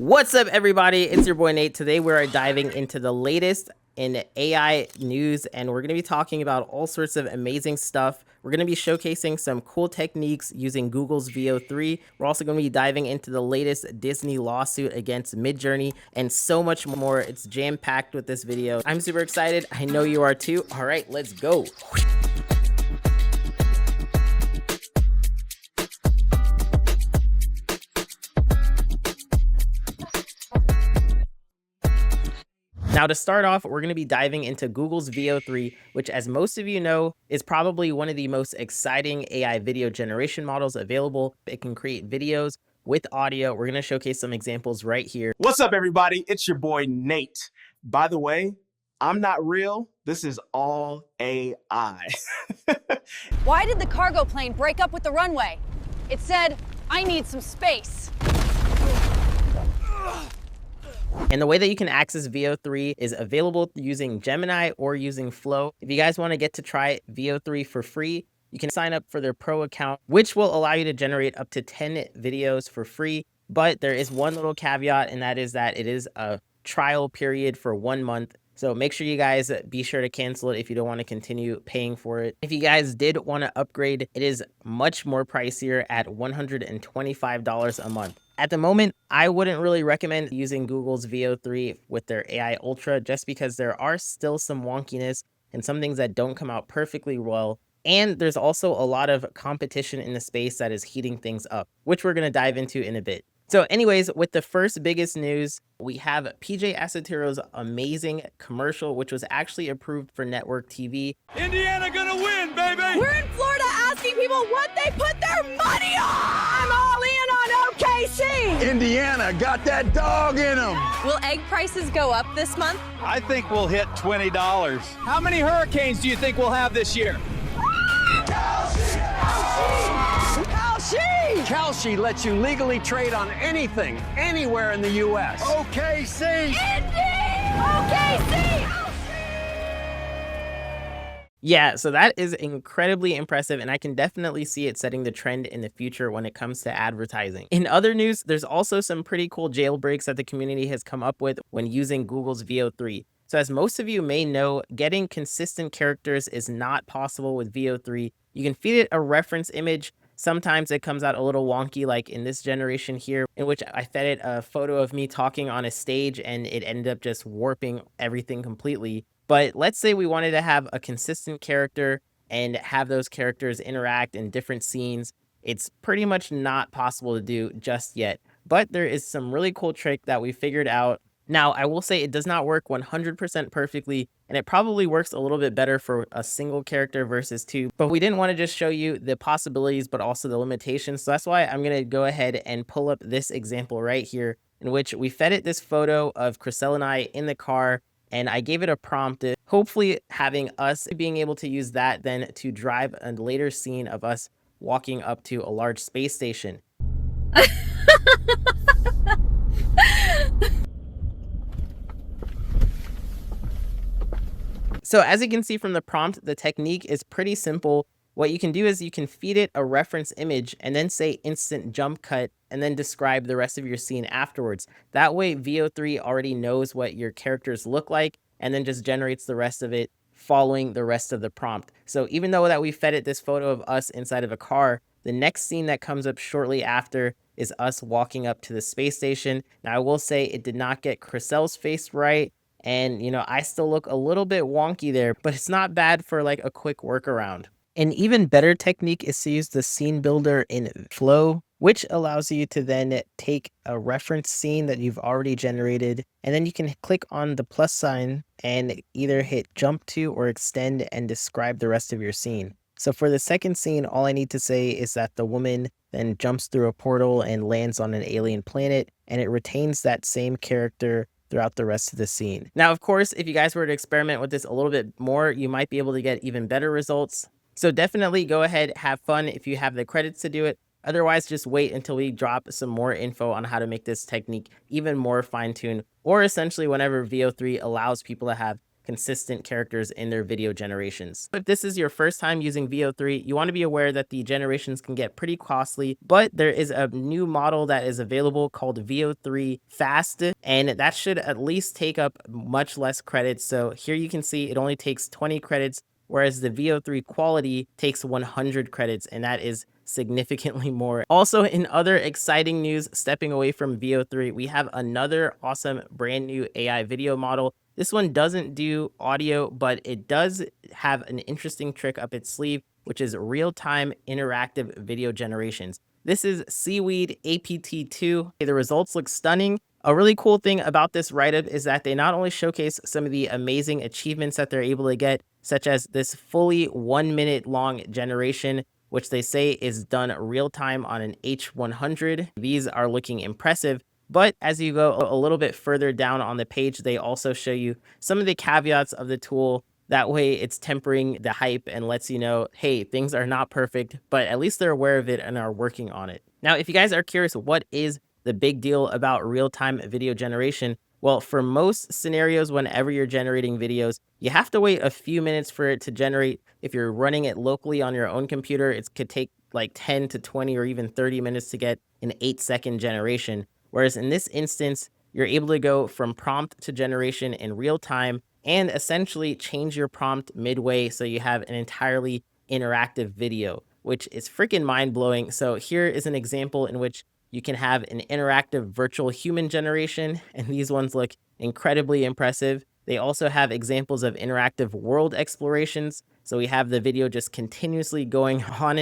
What's up, everybody? It's your boy Nate. Today we are diving into the latest in AI news, and we're going to be talking about all sorts of amazing stuff. We're going to be showcasing some cool techniques using Google's VO3. We're also going to be diving into the latest Disney lawsuit against MidJourney and so much more. It's jam-packed with this video. I'm super excited. I know you are too. All right, let's go. Now, to start off, we're going to be diving into Google's VO3, which, as most of you know, is probably one of the most exciting AI video generation models available. It can create videos with audio. We're going to showcase some examples right here. What's up, everybody? It's your boy Nate. By the way, I'm not real. This is all AI. Why did the cargo plane break up with the runway? It said, "I need some space." And the way that you can access VO3 is available using Gemini or using Flow. If you guys want to get to try VO3 for free, you can sign up for their pro account, which will allow you to generate up to 10 videos for free. But there is one little caveat, and that is that it is a trial period for 1 month. So make sure you guys be sure to cancel it if you don't want to continue paying for it. If you guys did want to upgrade, it is much more pricier at $125 a month. At the moment, I wouldn't really recommend using Google's VO3 with their AI Ultra just because there are still some wonkiness and some things that don't come out perfectly well. And there's also a lot of competition in the space that is heating things up, which we're going to dive into in a bit. So anyways, with the first biggest news, we have PJ Asatiro's amazing commercial, which was actually approved for network TV. Indiana gonna win, baby! We're in Florida asking people what they put their money on! I'm all in on OKC! Indiana got that dog in them! Will egg prices go up this month? I think we'll hit $20. How many hurricanes do you think we'll have this year? Kalshi lets you legally trade on anything, anywhere in the U.S. OKC! Indy! OKC! Yeah, so that is incredibly impressive, and I can definitely see it setting the trend in the future when it comes to advertising. In other news, there's also some pretty cool jailbreaks that the community has come up with when using Google's VO3. So as most of you may know, getting consistent characters is not possible with VO3. You can feed it a reference image. Sometimes it comes out a little wonky, like in this generation here, in which I fed it a photo of me talking on a stage and it ended up just warping everything completely. But let's say we wanted to have a consistent character and have those characters interact in different scenes. It's pretty much not possible to do just yet, but there is some really cool trick that we figured out. Now, I will say it does not work 100% perfectly, and it probably works a little bit better for a single character versus two, but we didn't want to just show you the possibilities, but also the limitations. So that's why I'm going to go ahead and pull up this example right here, in which we fed it this photo of Chriselle and I in the car, and I gave it a prompt, hopefully having us being able to use that then to drive a later scene of us walking up to a large space station. So as you can see from the prompt, the technique is pretty simple. What you can do is you can feed it a reference image and then say instant jump cut and then describe the rest of your scene afterwards. That way VO3 already knows what your characters look like and then just generates the rest of it following the rest of the prompt. So even though that we fed it this photo of us inside of a car, the next scene that comes up shortly after is us walking up to the space station. Now I will say it did not get Chriselle's face right. And, you know, I still look a little bit wonky there, but it's not bad for like a quick workaround. An even better technique is to use the scene builder in Flow, which allows you to then take a reference scene that you've already generated, and then you can click on the plus sign and either hit jump to or extend and describe the rest of your scene. So for the second scene, all I need to say is that the woman then jumps through a portal and lands on an alien planet, and it retains that same character throughout the rest of the scene. Now, of course, if you guys were to experiment with this a little bit more, you might be able to get even better results. So definitely go ahead, have fun if you have the credits to do it. Otherwise, just wait until we drop some more info on how to make this technique even more fine-tuned, or essentially whenever VO3 allows people to have consistent characters in their video generations. If this is your first time using VO3, you want to be aware that the generations can get pretty costly, but there is a new model that is available called VO3 Fast, and that should at least take up much less credits. So here you can see it only takes 20 credits, whereas the VO3 Quality takes 100 credits, and that is significantly more. Also, in other exciting news, stepping away from VO3, we have another awesome brand new AI video model. This one doesn't do audio, but it does have an interesting trick up its sleeve, which is real-time interactive video generations. This is Seaweed APT2. The results look stunning. A really cool thing about this write-up is that they not only showcase some of the amazing achievements that they're able to get, such as this fully 1 minute long generation, which they say is done real time on an H100. These are looking impressive. But as you go a little bit further down on the page, they also show you some of the caveats of the tool. That way it's tempering the hype and lets you know, hey, things are not perfect, but at least they're aware of it and are working on it. Now, if you guys are curious, what is the big deal about real-time video generation? Well, for most scenarios, whenever you're generating videos, you have to wait a few minutes for it to generate. If you're running it locally on your own computer, it could take like 10 to 20 or even 30 minutes to get an 8-second generation. Whereas in this instance, you're able to go from prompt to generation in real time and essentially change your prompt midway so you have an entirely interactive video, which is freaking mind-blowing. So here is an example in which you can have an interactive virtual human generation, and these ones look incredibly impressive. They also have examples of interactive world explorations. So we have the video just continuously going on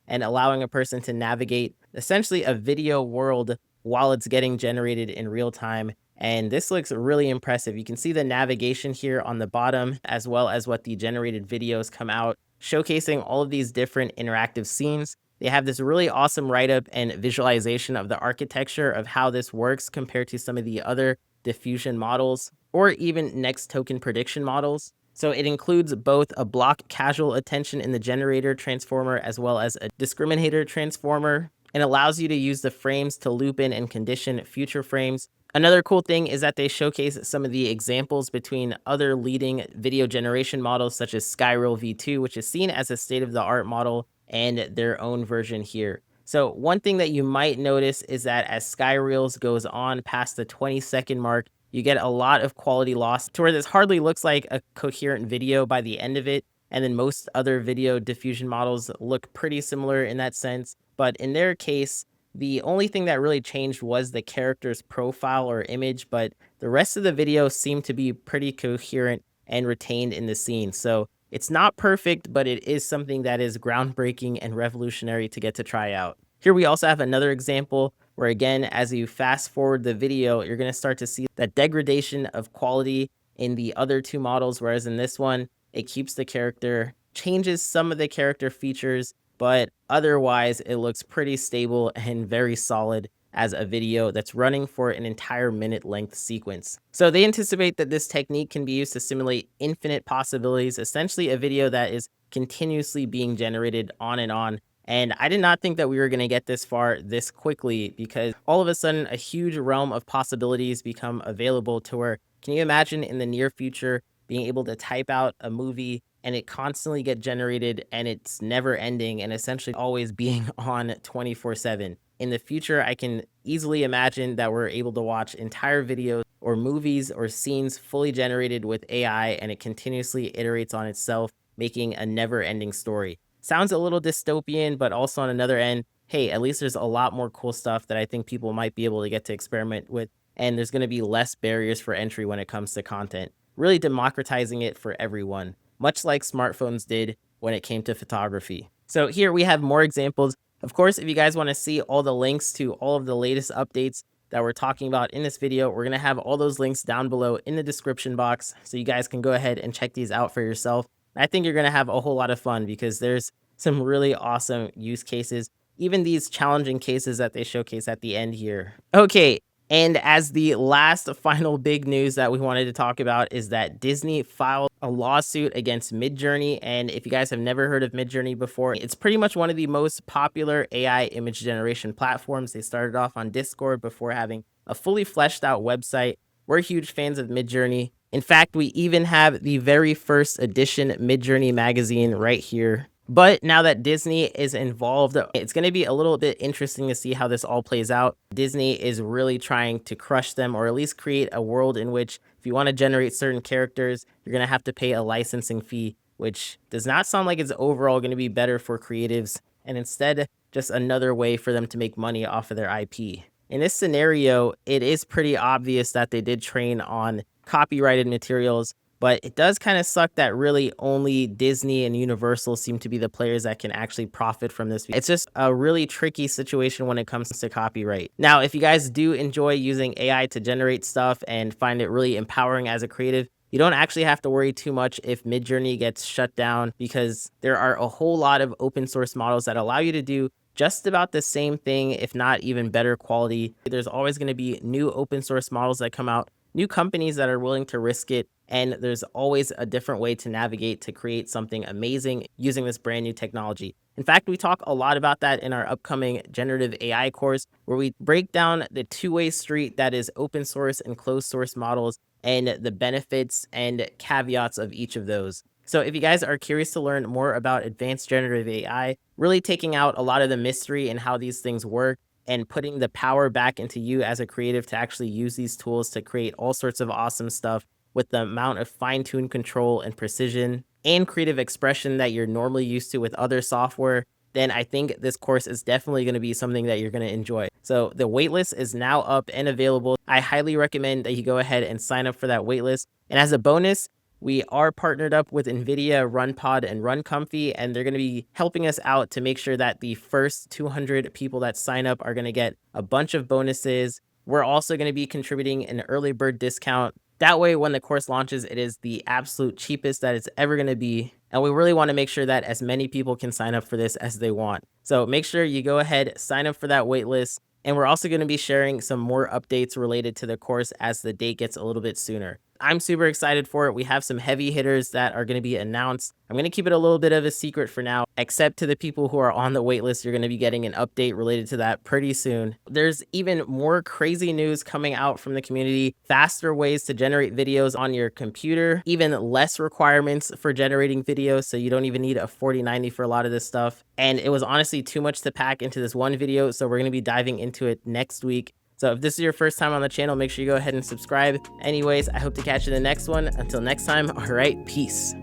and allowing a person to navigate essentially a video world while it's getting generated in real time. And this looks really impressive. You can see the navigation here on the bottom, as well as what the generated videos come out, showcasing all of these different interactive scenes. They have this really awesome write-up and visualization of the architecture of how this works compared to some of the other diffusion models or even next token prediction models. So it includes both a block casual attention in the generator transformer as well as a discriminator transformer, and allows you to use the frames to loop in and condition future frames. Another cool thing is that they showcase some of the examples between other leading video generation models such as Skyreel V2, which is seen as a state-of-the-art model, and their own version here. So one thing that you might notice is that as Skyreels goes on past the 20-second mark, you get a lot of quality loss to where this hardly looks like a coherent video by the end of it. And then most other video diffusion models look pretty similar in that sense. But in their case, the only thing that really changed was the character's profile or image, but the rest of the video seemed to be pretty coherent and retained in the scene. So it's not perfect, but it is something that is groundbreaking and revolutionary to get to try out. Here we also have another example where, again, as you fast forward the video, you're going to start to see that degradation of quality in the other two models, whereas in this one, it keeps the character, changes some of the character features, but otherwise it looks pretty stable and very solid as a video that's running for an entire minute length sequence. So they anticipate that this technique can be used to simulate infinite possibilities, essentially a video that is continuously being generated on and on. And I did not think that we were going to get this far this quickly, because all of a sudden a huge realm of possibilities become available to where, can you imagine in the near future being able to type out a movie and it constantly get generated and it's never ending and essentially always being on 24/7. In the future, I can easily imagine that we're able to watch entire videos or movies or scenes fully generated with AI, and it continuously iterates on itself, making a never-ending story. Sounds a little dystopian, but also on another end, hey, at least there's a lot more cool stuff that I think people might be able to get to experiment with, and there's going to be less barriers for entry when it comes to content, really democratizing it for everyone, much like smartphones did when it came to photography. So here we have more examples. Of course, if you guys want to see all the links to all of the latest updates that we're talking about in this video, we're going to have all those links down below in the description box, so you guys can go ahead and check these out for yourself. I think you're going to have a whole lot of fun because there's some really awesome use cases, even these challenging cases that they showcase at the end here. Okay, and as the last final big news that we wanted to talk about is that Disney filed a lawsuit against MidJourney. And if you guys have never heard of MidJourney before, it's pretty much one of the most popular AI image generation platforms. They started off on Discord before having a fully fleshed out website. We're huge fans of MidJourney. In fact, we even have the very first edition MidJourney magazine right here. But now that Disney is involved, it's going to be a little bit interesting to see how this all plays out. Disney is really trying to crush them, or at least create a world in which if you want to generate certain characters, you're going to have to pay a licensing fee, which does not sound like it's overall going to be better for creatives, and instead just another way for them to make money off of their IP. In this scenario, it is pretty obvious that they did train on copyrighted materials, but it does kind of suck that really only Disney and Universal seem to be the players that can actually profit from this. It's just a really tricky situation when it comes to copyright. Now, if you guys do enjoy using AI to generate stuff and find it really empowering as a creative, you don't actually have to worry too much if MidJourney gets shut down, because there are a whole lot of open source models that allow you to do just about the same thing, if not even better quality. There's always going to be new open source models that come out, new companies that are willing to risk it, and there's always a different way to navigate to create something amazing using this brand new technology. In fact, we talk a lot about that in our upcoming generative AI course, where we break down the two-way street that is open source and closed source models and the benefits and caveats of each of those. So if you guys are curious to learn more about advanced generative AI, really taking out a lot of the mystery and how these things work, and putting the power back into you as a creative to actually use these tools to create all sorts of awesome stuff with the amount of fine-tuned control and precision and creative expression that you're normally used to with other software, then I think this course is definitely going to be something that you're going to enjoy. So the waitlist is now up and available. I highly recommend that you go ahead and sign up for that waitlist. And as a bonus, we are partnered up with NVIDIA, RunPod, and RunComfy, and they're going to be helping us out to make sure that the first 200 people that sign up are going to get a bunch of bonuses. We're also going to be contributing an early bird discount. That way, when the course launches, it is the absolute cheapest that it's ever going to be. And we really want to make sure that as many people can sign up for this as they want. So make sure you go ahead, sign up for that waitlist. And we're also going to be sharing some more updates related to the course as the date gets a little bit sooner. I'm super excited for it. We have some heavy hitters that are going to be announced. I'm going to keep it a little bit of a secret for now, except to the people who are on the waitlist. You're going to be getting an update related to that pretty soon. There's even more crazy news coming out from the community, faster ways to generate videos on your computer, even less requirements for generating videos, so you don't even need a 4090 for a lot of this stuff. And it was honestly too much to pack into this one video, so we're going to be diving into it next week. So if this is your first time on the channel, make sure you go ahead and subscribe. Anyways, I hope to catch you in the next one. Until next time, all right, peace.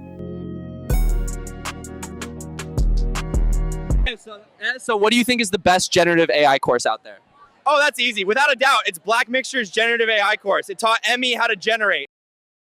So what do you think is the best generative AI course out there? Oh, that's easy. Without a doubt, it's Black Mixture's generative AI course. It taught Emmy how to generate.